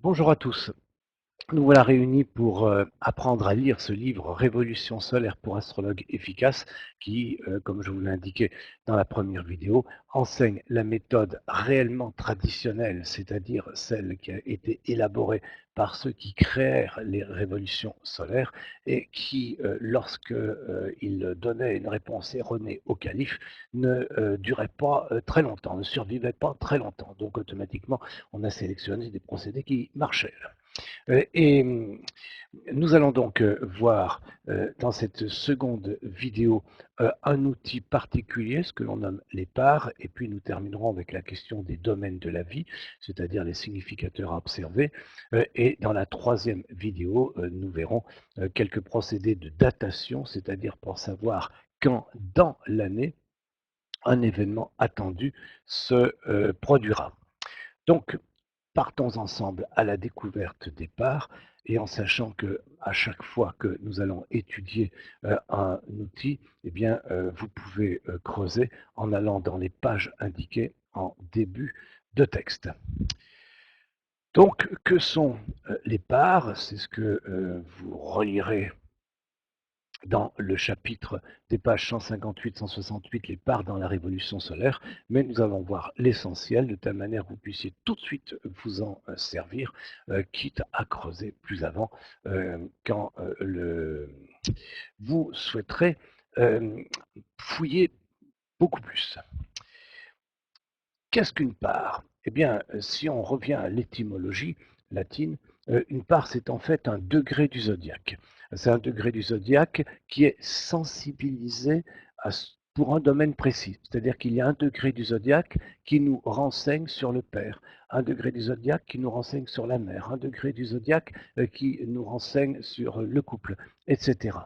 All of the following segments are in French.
Bonjour à tous. Nous voilà réunis pour apprendre à lire ce livre Révolution solaire pour astrologues efficaces qui, comme je vous l'ai indiqué dans la première vidéo, enseigne la méthode réellement traditionnelle, c'est-à-dire celle qui a été élaborée par ceux qui créèrent les révolutions solaires et qui, lorsque ils donnaient une réponse erronée au calife, ne durait pas très longtemps, ne survivait pas très longtemps. Donc automatiquement, on a sélectionné des procédés qui marchaient. Et nous allons donc voir dans cette seconde vidéo un outil particulier, ce que l'on nomme les parts, et puis nous terminerons avec la question des domaines de la vie, c'est-à-dire les significateurs à observer. Et dans la troisième vidéo, nous verrons quelques procédés de datation, c'est-à-dire pour savoir quand dans l'année un événement attendu se produira. Donc, partons ensemble à la découverte des parts et en sachant que à chaque fois que nous allons étudier un outil, eh bien, vous pouvez creuser en allant dans les pages indiquées en début de texte. Donc, que sont les parts? C'est ce que vous relirez dans le chapitre des pages 158-168, les parts dans la révolution solaire, mais nous allons voir l'essentiel de telle manière que vous puissiez tout de suite vous en servir, quitte à creuser plus avant quand vous souhaiterez fouiller beaucoup plus. Qu'est-ce qu'une part? Eh bien, si on revient à l'étymologie latine, une part, c'est en fait un degré du zodiaque. C'est un degré du zodiaque qui est sensibilisé pour un domaine précis. C'est-à-dire qu'il y a un degré du zodiaque qui nous renseigne sur le père, un degré du zodiaque qui nous renseigne sur la mère, un degré du zodiaque qui nous renseigne sur le couple, etc.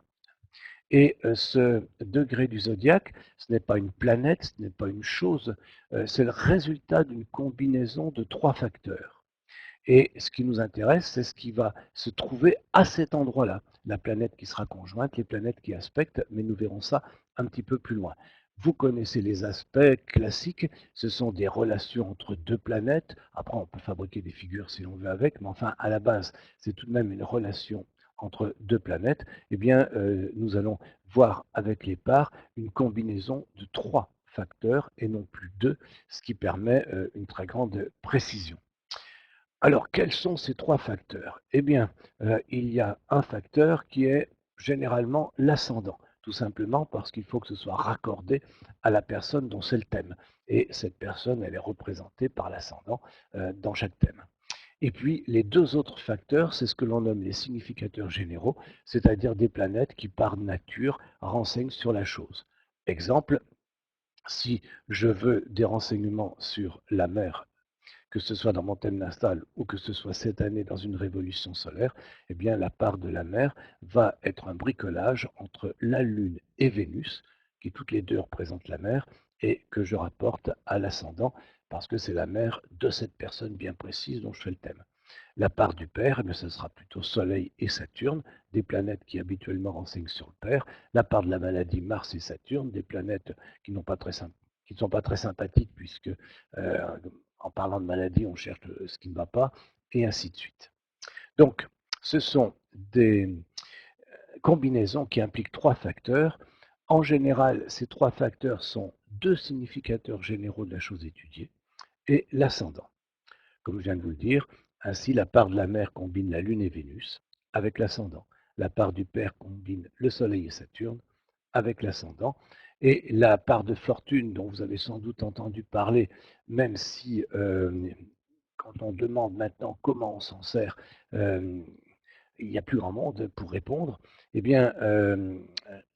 Et ce degré du zodiaque, ce n'est pas une planète, ce n'est pas une chose, c'est le résultat d'une combinaison de trois facteurs. Et ce qui nous intéresse, c'est ce qui va se trouver à cet endroit-là. La planète qui sera conjointe, les planètes qui aspectent, mais nous verrons ça un petit peu plus loin. Vous connaissez les aspects classiques, ce sont des relations entre deux planètes. Après, on peut fabriquer des figures si l'on veut avec, mais enfin, à la base, c'est tout de même une relation entre deux planètes. Eh bien, nous allons voir avec les parts une combinaison de trois facteurs et non plus deux, ce qui permet une très grande précision. Alors, quels sont ces trois facteurs? Eh bien, il y a un facteur qui est généralement l'ascendant, tout simplement parce qu'il faut que ce soit raccordé à la personne dont c'est le thème. Et cette personne, elle est représentée par l'ascendant dans chaque thème. Et puis, les deux autres facteurs, c'est ce que l'on nomme les significateurs généraux, c'est-à-dire des planètes qui, par nature, renseignent sur la chose. Exemple, si je veux des renseignements sur la mer, que ce soit dans mon thème nastal ou que ce soit cette année dans une révolution solaire, eh bien la part de la mer va être un bricolage entre la Lune et Vénus, qui toutes les deux représentent la mer, et que je rapporte à l'ascendant, parce que c'est la mer de cette personne bien précise dont je fais le thème. La part du Père, eh bien, ce sera plutôt Soleil et Saturne, des planètes qui habituellement renseignent sur le Père. La part de la maladie, Mars et Saturne, des planètes qui n'ont pas très qui ne sont pas très sympathiques, puisque en parlant de maladie, on cherche ce qui ne va pas, et ainsi de suite. Donc, ce sont des combinaisons qui impliquent trois facteurs. En général, ces trois facteurs sont deux significateurs généraux de la chose étudiée et l'ascendant. Comme je viens de vous le dire, ainsi la part de la mère combine la Lune et Vénus avec l'ascendant. La part du père combine le Soleil et Saturne avec l'ascendant. Et la part de fortune dont vous avez sans doute entendu parler, même si quand on demande maintenant comment on s'en sert, il n'y a plus grand monde pour répondre, eh bien,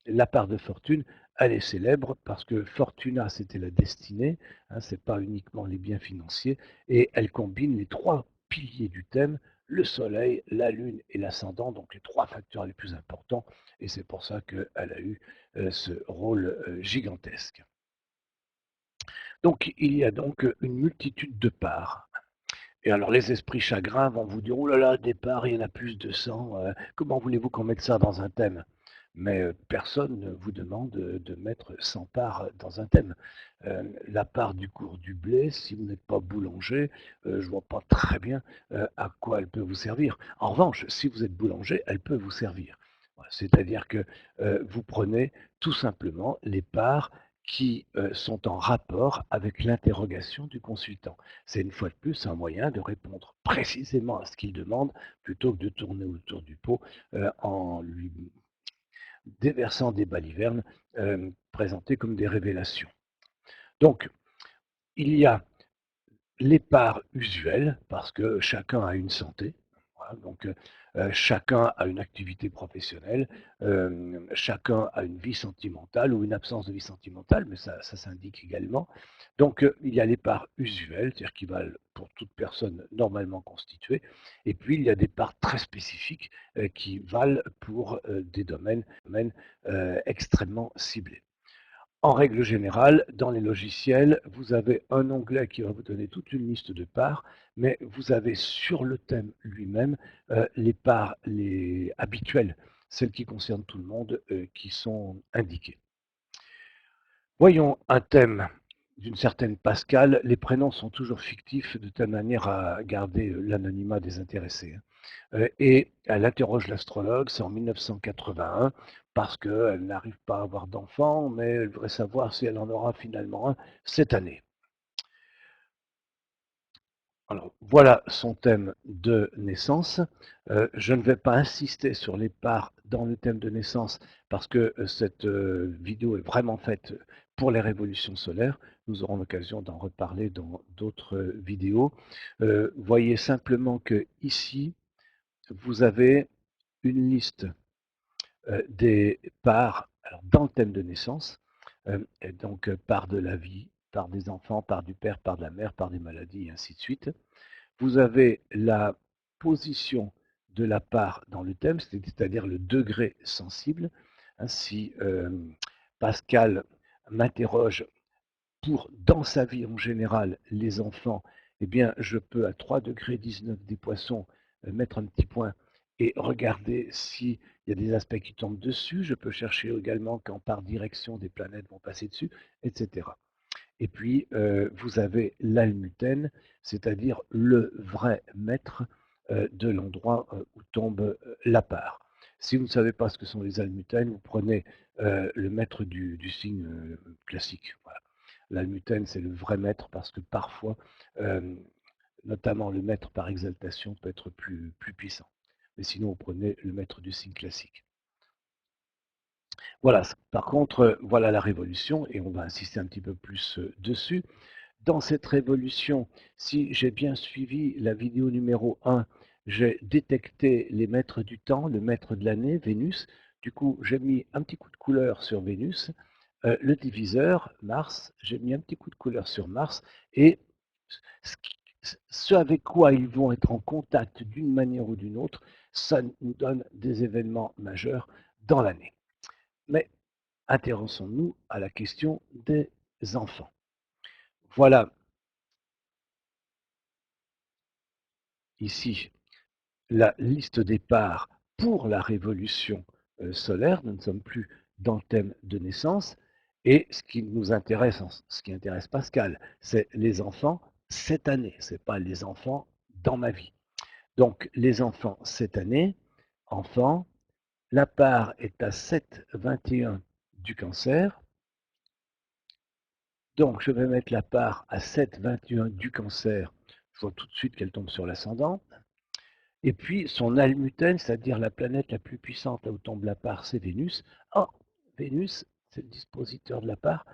la part de fortune, elle est célèbre parce que Fortuna, c'était la destinée, hein, ce n'est pas uniquement les biens financiers, et elle combine les trois piliers du thème, le Soleil, la Lune et l'ascendant, donc les trois facteurs les plus importants, et c'est pour ça qu'elle a eu ce rôle gigantesque. Donc, il y a donc une multitude de parts. Et alors, les esprits chagrins vont vous dire, oh là là, des parts, il y en a plus de 100, comment voulez-vous qu'on mette ça dans un thème? mais personne ne vous demande de mettre 100 parts dans un thème. La part du cours du blé, si vous n'êtes pas boulanger, je ne vois pas très bien à quoi elle peut vous servir. En revanche, si vous êtes boulanger, elle peut vous servir. C'est-à-dire que vous prenez tout simplement les parts qui sont en rapport avec l'interrogation du consultant. C'est une fois de plus un moyen de répondre précisément à ce qu'il demande plutôt que de tourner autour du pot en lui déversant des balivernes présentées comme des révélations. Donc, il y a les parts usuelles, parce que chacun a une santé, voilà, donc chacun a une activité professionnelle, chacun a une vie sentimentale ou une absence de vie sentimentale, mais ça s'indique également. Donc il y a les parts usuelles, c'est-à-dire qui valent pour toute personne normalement constituée, et puis il y a des parts très spécifiques qui valent pour des domaines extrêmement ciblés. En règle générale, dans les logiciels, vous avez un onglet qui va vous donner toute une liste de parts, mais vous avez sur le thème lui-même les parts les habituelles, celles qui concernent tout le monde, qui sont indiquées. Voyons un thème d'une certaine Pascal. Les prénoms sont toujours fictifs de telle manière à garder l'anonymat des intéressés. Et elle interroge l'astrologue, c'est en 1981, parce qu'elle n'arrive pas à avoir d'enfant, mais elle voudrait savoir si elle en aura finalement un cette année. Alors, voilà son thème de naissance. Je ne vais pas insister sur les parts dans le thème de naissance parce que cette vidéo est vraiment faite pour les révolutions solaires. Nous aurons l'occasion d'en reparler dans d'autres vidéos. Voyez simplement que ici, vous avez une liste des parts alors, dans le thème de naissance, et donc part de la vie, part des enfants, part du père, part de la mère, part des maladies, et ainsi de suite. Vous avez la position de la part dans le thème, c'est-à-dire le degré sensible. Si Pascal m'interroge pour, dans sa vie en général, les enfants, eh bien, je peux à 3 degrés 19 des poissons mettre un petit point et regarder s'il y a des aspects qui tombent dessus. Je peux chercher également quand par direction des planètes vont passer dessus, etc. Et puis, vous avez l'almutène, c'est-à-dire le vrai maître de l'endroit où tombe la part. Si vous ne savez pas ce que sont les almutènes, vous prenez le maître du signe classique. Voilà. L'almutène, c'est le vrai maître parce que parfois, euh, notamment le maître par exaltation peut être plus puissant. Mais sinon, vous prenez le maître du signe classique. Voilà, par contre, voilà la révolution, et on va insister un petit peu plus dessus. Dans cette révolution, si j'ai bien suivi la vidéo numéro 1, j'ai détecté les maîtres du temps, le maître de l'année, Vénus. Du coup, j'ai mis un petit coup de couleur sur Vénus. Le diviseur, Mars, j'ai mis un petit coup de couleur sur Mars. Et ce avec quoi ils vont être en contact d'une manière ou d'une autre, ça nous donne des événements majeurs dans l'année. Mais intéressons-nous à la question des enfants. Voilà ici la liste des parts pour la révolution solaire. Nous ne sommes plus dans le thème de naissance. Et ce qui nous intéresse, ce qui intéresse Pascal, c'est les enfants cette année. Ce n'est pas les enfants dans ma vie. Donc, les enfants cette année, enfants, la part est à 7,21 du cancer. Donc, je vais mettre la part à 7,21 du cancer. Je vois tout de suite qu'elle tombe sur l'ascendant. Et puis, son almutène, c'est-à-dire la planète la plus puissante là où tombe la part, c'est Vénus. Oh, Vénus, c'est le dispositeur de la part.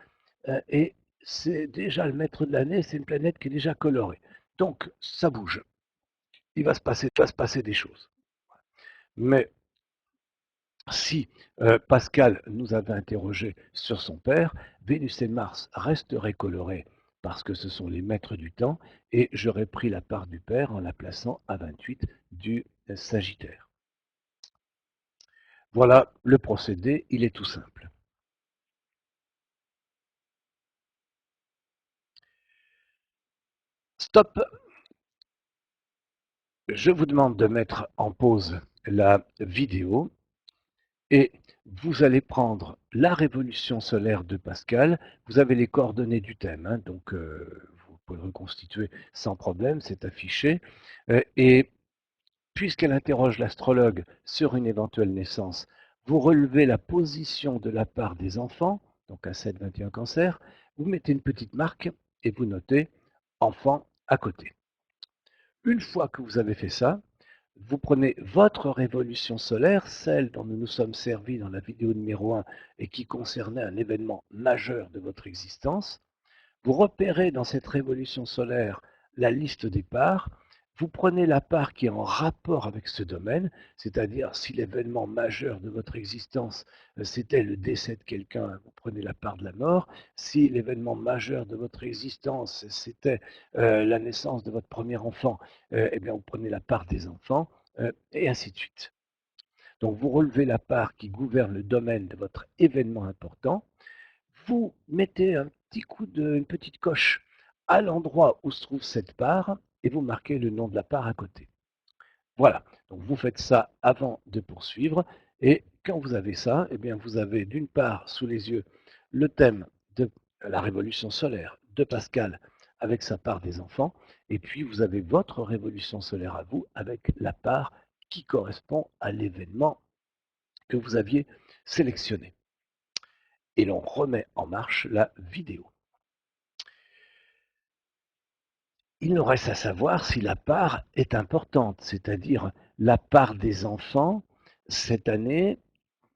Et c'est déjà le maître de l'année, c'est une planète qui est déjà colorée. Donc, ça bouge. Il va se passer des choses. Mais si Pascal nous avait interrogé sur son père, Vénus et Mars resteraient colorés parce que ce sont les maîtres du temps, et j'aurais pris la part du père en la plaçant à 28 du Sagittaire. Voilà le procédé, il est tout simple. Stop, je vous demande de mettre en pause la vidéo Et vous allez prendre la révolution solaire de Pascal. Vous avez les coordonnées du thème, hein, donc vous pouvez le reconstituer sans problème, c'est affiché. Et puisqu'elle interroge l'astrologue sur une éventuelle naissance, vous relevez la position de la part des enfants, donc à 7, 21 cancer, vous mettez une petite marque et vous notez enfant à côté. Une fois que vous avez fait ça, vous prenez votre révolution solaire, celle dont nous nous sommes servis dans la vidéo numéro 1 et qui concernait un événement majeur de votre existence. Vous repérez dans cette révolution solaire la liste des parts. Vous prenez la part qui est en rapport avec ce domaine, c'est-à-dire si l'événement majeur de votre existence c'était le décès de quelqu'un, vous prenez la part de la mort. Si l'événement majeur de votre existence c'était la naissance de votre premier enfant, eh bien vous prenez la part des enfants, et ainsi de suite. Donc vous relevez la part qui gouverne le domaine de votre événement important, vous mettez un petit une petite coche à l'endroit où se trouve cette part et vous marquez le nom de la part à côté. Voilà, donc vous faites ça avant de poursuivre et quand vous avez ça, eh bien vous avez d'une part sous les yeux le thème de la révolution solaire de Pascal avec sa part des enfants et puis vous avez votre révolution solaire à vous avec la part qui correspond à l'événement que vous aviez sélectionné. Et l'on remet en marche la vidéo. Il nous reste à savoir si la part est importante, c'est-à-dire la part des enfants cette année,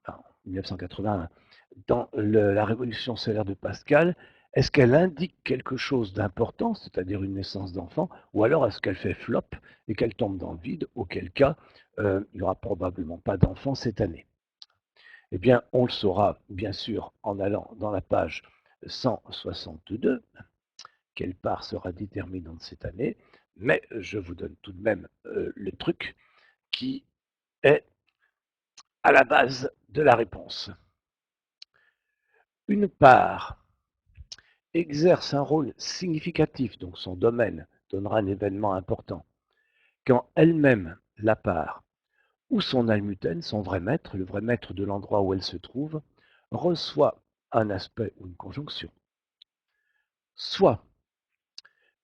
en 1981, dans la révolution solaire de Pascal, est-ce qu'elle indique quelque chose d'important, c'est-à-dire une naissance d'enfant, ou alors est-ce qu'elle fait flop et qu'elle tombe dans le vide, auquel cas il n'y aura probablement pas d'enfant cette année? Eh bien, on le saura bien sûr en allant dans la page 162, quelle part sera déterminante cette année, mais je vous donne tout de même le truc qui est à la base de la réponse. Une part exerce un rôle significatif, donc son domaine donnera un événement important, quand elle-même, la part, ou son almuten, son vrai maître, le vrai maître de l'endroit où elle se trouve, reçoit un aspect ou une conjonction, soit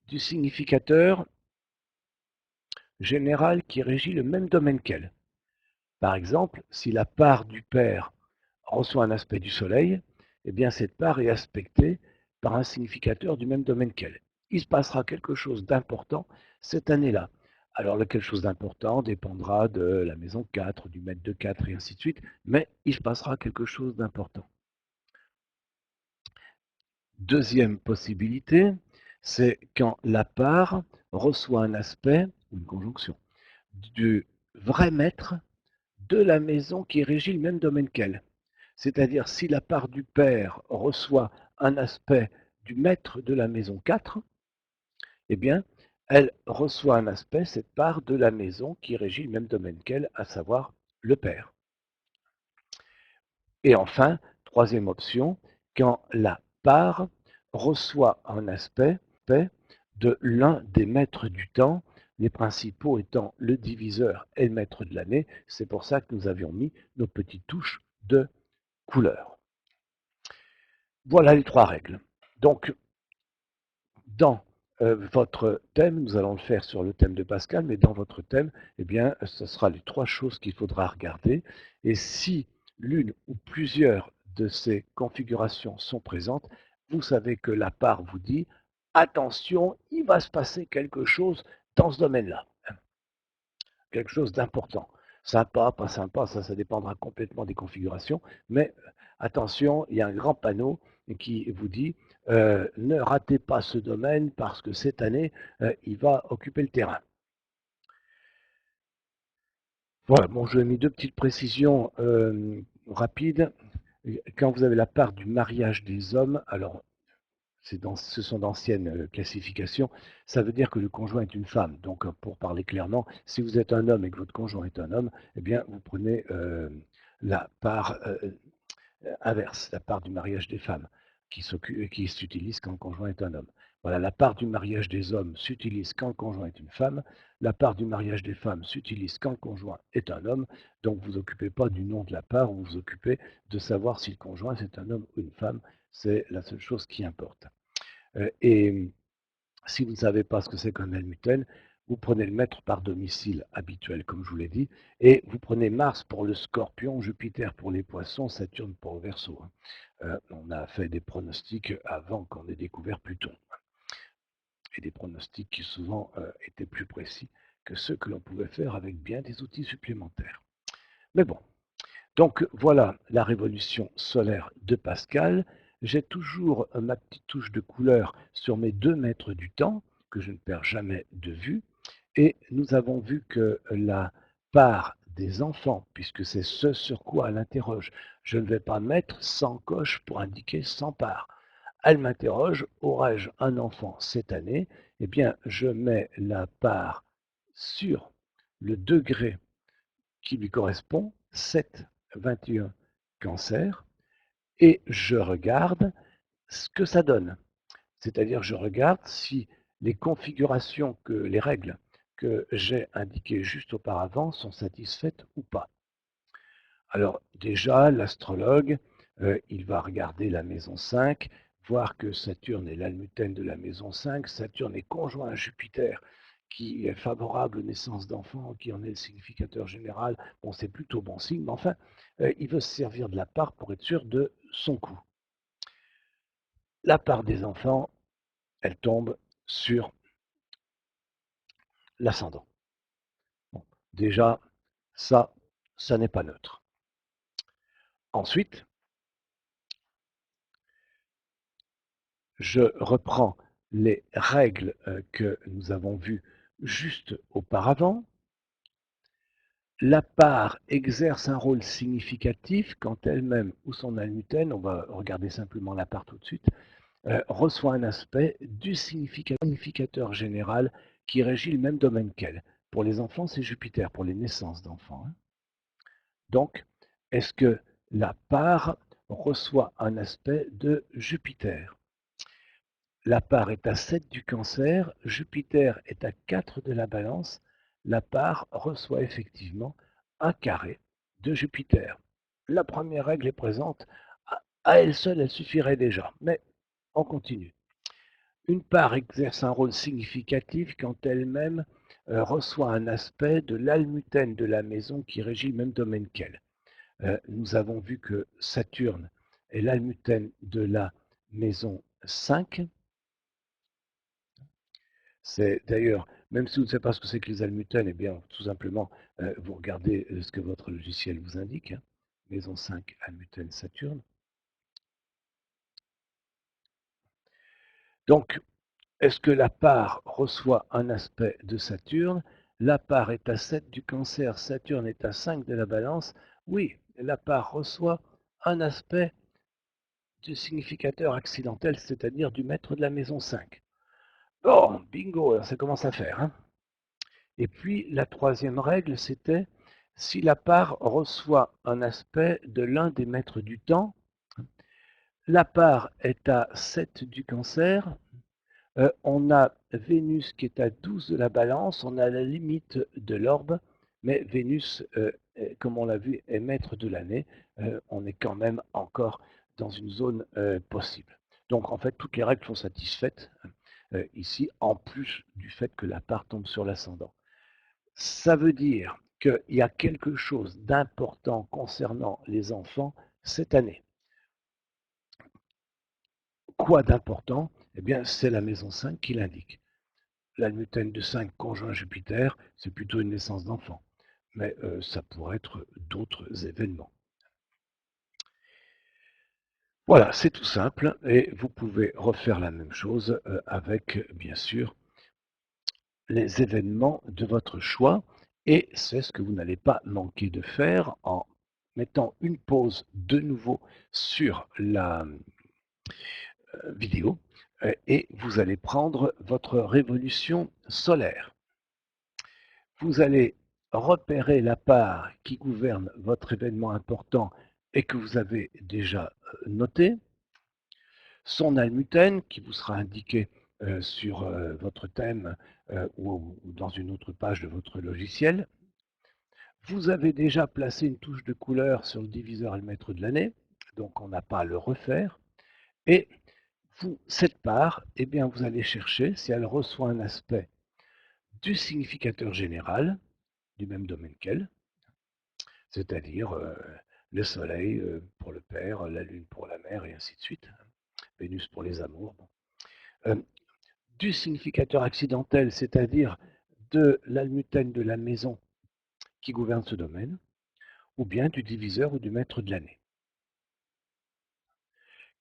du significateur général qui régit le même domaine qu'elle. Par exemple, si la part du père reçoit un aspect du soleil, eh bien cette part est aspectée par un significateur du même domaine qu'elle. Il se passera quelque chose d'important cette année-là. Alors, quelque chose d'important dépendra de la maison 4, du mètre de 4 et ainsi de suite, mais il se passera quelque chose d'important. Deuxième possibilité, c'est quand la part reçoit un aspect, ou une conjonction, du vrai maître de la maison qui régit le même domaine qu'elle. C'est-à-dire si la part du père reçoit un aspect du maître de la maison 4, eh bien, elle reçoit un aspect, cette part de la maison qui régit le même domaine qu'elle, à savoir le père. Et enfin, troisième option, quand la part reçoit un aspect de l'un des maîtres du temps, les principaux étant le diviseur et le maître de l'année. C'est pour ça que nous avions mis nos petites touches de couleur. Voilà les trois règles. Donc, dans votre thème, nous allons le faire sur le thème de Pascal, mais dans votre thème, eh bien, ce sera les trois choses qu'il faudra regarder. Et si l'une ou plusieurs de ces configurations sont présentes, vous savez que la part vous dit attention, il va se passer quelque chose dans ce domaine-là, quelque chose d'important. Sympa, pas sympa, ça dépendra complètement des configurations, mais attention, il y a un grand panneau qui vous dit ne ratez pas ce domaine parce que cette année, il va occuper le terrain. Voilà, bon, je vais mis deux petites précisions rapides. Quand vous avez la part du mariage des hommes, alors ce sont d'anciennes classifications, ça veut dire que le conjoint est une femme. Donc, pour parler clairement, si vous êtes un homme et que votre conjoint est un homme, eh bien, vous prenez la part inverse, la part du mariage des femmes, qui s'utilise quand le conjoint est un homme. Voilà, la part du mariage des hommes s'utilise quand le conjoint est une femme, la part du mariage des femmes s'utilise quand le conjoint est un homme, donc vous occupez pas du nom de la part, vous vous occupez de savoir si le conjoint c'est un homme ou une femme, c'est la seule chose qui importe. Et si vous ne savez pas ce que c'est qu'un almuten, vous prenez le mètre par domicile habituel, comme je vous l'ai dit, et vous prenez Mars pour le scorpion, Jupiter pour les poissons, Saturne pour le verso. On a fait des pronostics avant qu'on ait découvert Pluton, et des pronostics qui souvent étaient plus précis que ceux que l'on pouvait faire avec bien des outils supplémentaires. Mais bon, donc voilà la révolution solaire de Pascal. J'ai toujours ma petite touche de couleur sur mes 2 mètres du temps, que je ne perds jamais de vue. Et nous avons vu que la part des enfants, puisque c'est ce sur quoi elle interroge, je ne vais pas mettre 100 coches pour indiquer 100 parts. Elle m'interroge, aurais-je un enfant cette année? Eh bien, je mets la part sur le degré qui lui correspond, 7, 21, cancer, et je regarde ce que ça donne. C'est-à-dire, je regarde si les configurations, les règles que j'ai indiquées juste auparavant sont satisfaites ou pas. Alors déjà, l'astrologue, il va regarder la maison 5, voir que Saturne est l'almutène de la maison 5. Saturne est conjoint à Jupiter, qui est favorable aux naissances d'enfants, qui en est le significateur général. Bon, c'est plutôt bon signe, mais enfin, il veut se servir de la part pour être sûr de son coup. La part des enfants, elle tombe sur l'ascendant. Bon, déjà, ça n'est pas neutre. Ensuite, je reprends les règles que nous avons vues juste auparavant. La part exerce un rôle significatif quand elle-même ou son almutène, on va regarder simplement la part tout de suite, reçoit un aspect du significateur général qui régit le même domaine qu'elle. Pour les enfants, c'est Jupiter, pour les naissances d'enfants. Donc, est-ce que la part reçoit un aspect de Jupiter? La part est à 7 du cancer, Jupiter est à 4 de la balance, la part reçoit effectivement un carré de Jupiter. La première règle est présente, à elle seule elle suffirait déjà, mais on continue. Une part exerce un rôle significatif quand elle-même reçoit un aspect de l'almutène de la maison qui régit le même domaine qu'elle. Nous avons vu que Saturne est l'almutène de la maison 5. C'est d'ailleurs, même si vous ne savez pas ce que c'est que les almutènes, eh bien, tout simplement, vous regardez ce que votre logiciel vous indique. Hein. Maison 5, almutène Saturne. Donc, est-ce que la part reçoit un aspect de Saturne? La part est à 7 du cancer, Saturne est à 5 de la balance. Oui, la part reçoit un aspect du significateur accidentel, c'est-à-dire du maître de la maison 5. Bon, bingo, ça commence à faire. Hein. Et puis, la troisième règle, c'était si la part reçoit un aspect de l'un des maîtres du temps, la part est à 7 du cancer, on a Vénus qui est à 12 de la balance, on a la limite de l'orbe, mais Vénus, comme on l'a vu, est maître de l'année. On est quand même encore dans une zone possible. Donc en fait, toutes les règles sont satisfaites ici, en plus du fait que la part tombe sur l'ascendant. Ça veut dire qu'il y a quelque chose d'important concernant les enfants cette année. Quoi d'important? Eh bien, c'est la maison 5 qui l'indique. L'almutène de 5 conjoint Jupiter, c'est plutôt une naissance d'enfant. Mais ça pourrait être d'autres événements. Voilà, c'est tout simple et vous pouvez refaire la même chose avec, bien sûr, les événements de votre choix. Et c'est ce que vous n'allez pas manquer de faire en mettant une pause de nouveau sur la vidéo et vous allez prendre votre révolution solaire. Vous allez repérer la part qui gouverne votre événement important et que vous avez déjà noté, son almutène qui vous sera indiqué sur votre thème ou dans une autre page de votre logiciel. Vous avez déjà placé une touche de couleur sur le diviseur et le mètre de l'année, donc on n'a pas à le refaire. Et cette part, eh bien, vous allez chercher si elle reçoit un aspect du significateur général, du même domaine qu'elle, c'est-à-dire le soleil pour le père, la lune pour la mère, et ainsi de suite, Vénus pour les amours. Bon. Euh, du significateur accidentel, c'est-à-dire de l'almutène de la maison qui gouverne ce domaine, ou bien du diviseur ou du mètre de l'année.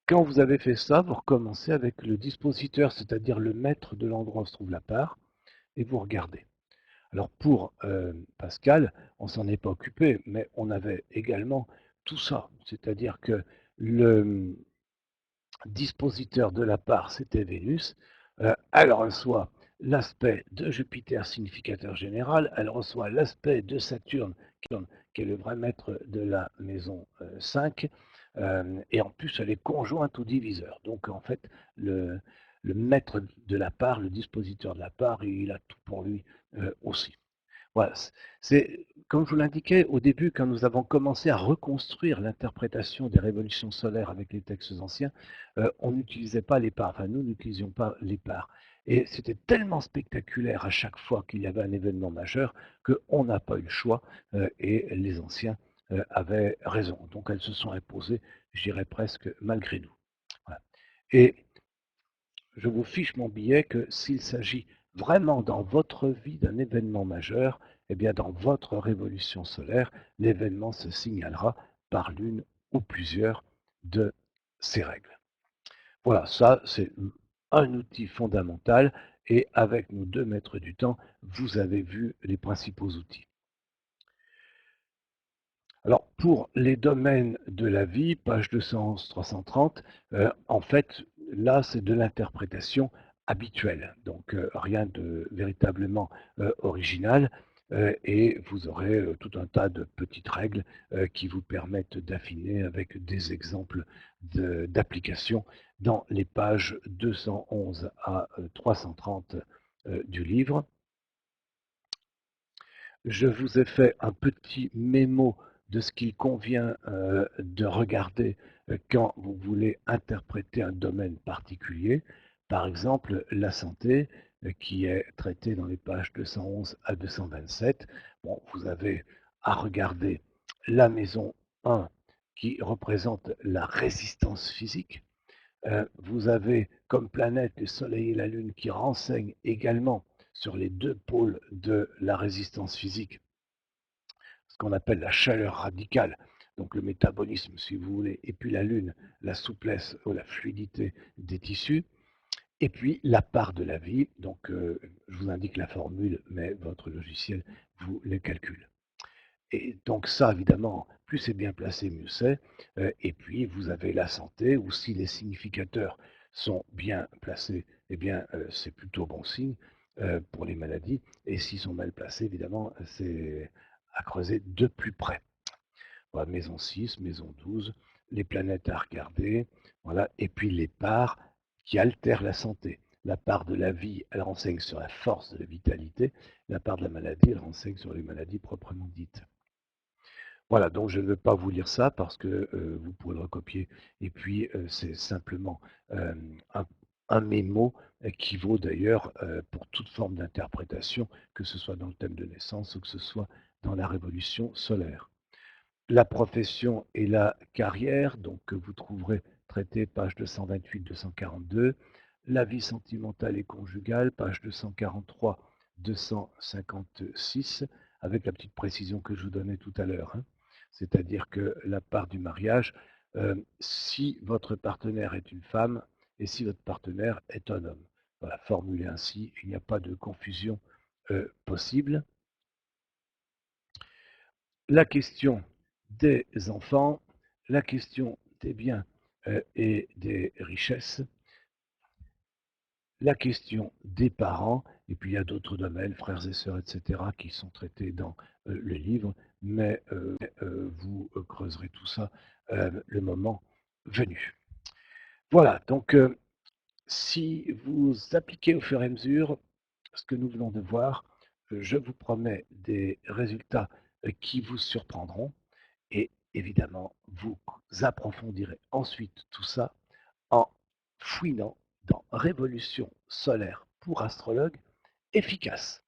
Quand vous avez fait ça, vous recommencez avec le dispositeur, c'est-à-dire le mètre de l'endroit où se trouve la part, et vous regardez. Alors pour Pascal, on s'en est pas occupé, mais on avait également tout ça, c'est-à-dire que le dispositeur de la part, c'était Vénus. Elle reçoit l'aspect de Jupiter, significateur général, elle reçoit l'aspect de Saturne, qui est le vrai maître de la maison 5, et en plus elle est conjointe au diviseur. Donc en fait, le maître de la part, le dispositeur de la part, il a tout pour lui aussi. Voilà, c'est comme je vous l'indiquais au début, quand nous avons commencé à reconstruire l'interprétation des révolutions solaires avec les textes anciens, on n'utilisait pas les parts, enfin nous n'utilisions pas les parts. Et c'était tellement spectaculaire à chaque fois qu'il y avait un événement majeur qu'on n'a pas eu le choix et les anciens avaient raison. Donc elles se sont imposées, je dirais presque malgré nous. Voilà. Et je vous fiche mon billet que s'il s'agit vraiment dans votre vie d'un événement majeur, eh bien dans votre révolution solaire, l'événement se signalera par l'une ou plusieurs de ces règles. Voilà, ça c'est un outil fondamental et avec nos 2 mètres du temps, vous avez vu les principaux outils. Alors, pour les domaines de la vie, page 211-330, en fait, là, c'est de l'interprétation habituelle, donc rien de véritablement original, et vous aurez tout un tas de petites règles qui vous permettent d'affiner avec des exemples d'applications dans les pages 211 à 330 du livre. Je vous ai fait un petit mémo de ce qu'il convient de regarder quand vous voulez interpréter un domaine particulier. Par exemple, la santé, qui est traitée dans les pages 211 à 227. Bon, vous avez à regarder la maison 1 qui représente la résistance physique. Vous avez comme planète le Soleil et la Lune qui renseignent également sur les 2 pôles de la résistance physique, ce qu'on appelle la chaleur radicale, donc le métabolisme si vous voulez, et puis la Lune, la souplesse ou la fluidité des tissus, et puis la part de la vie, donc je vous indique la formule, mais votre logiciel vous les calcule. Et donc ça, évidemment, plus c'est bien placé, mieux c'est. Et puis, vous avez la santé, où si les significateurs sont bien placés, eh bien, c'est plutôt bon signe pour les maladies. Et s'ils sont mal placés, évidemment, c'est à creuser de plus près. Voilà, maison 6, maison 12, les planètes à regarder, voilà, et puis les parts qui altèrent la santé. La part de la vie, elle renseigne sur la force de la vitalité. La part de la maladie, elle renseigne sur les maladies proprement dites. Voilà, donc je ne veux pas vous lire ça parce que vous pourrez le recopier. Et puis, c'est simplement euh, un, un mémo qui vaut d'ailleurs pour toute forme d'interprétation, que ce soit dans le thème de naissance ou que ce soit dans la révolution solaire. La profession et la carrière, donc que vous trouverez traité page 228-242. La vie sentimentale et conjugale, page 243-256, avec la petite précision que je vous donnais tout à l'heure. Hein. C'est-à-dire que la part du mariage, si votre partenaire est une femme et si votre partenaire est un homme. Voilà, formulé ainsi, il n'y a pas de confusion possible. La question des enfants, la question des biens et des richesses, la question des parents, et puis il y a d'autres domaines, frères et sœurs, etc., qui sont traités dans le livre, mais vous creuserez tout ça le moment venu. Voilà, donc Si vous appliquez au fur et à mesure ce que nous venons de voir, je vous promets des résultats qui vous surprendront et évidemment, vous approfondirez ensuite tout ça en fouinant dans Révolution solaire pour astrologues efficace.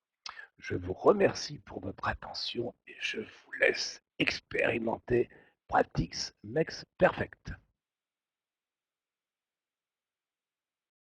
Je vous remercie pour votre attention et je vous laisse expérimenter Practice Makes Perfect.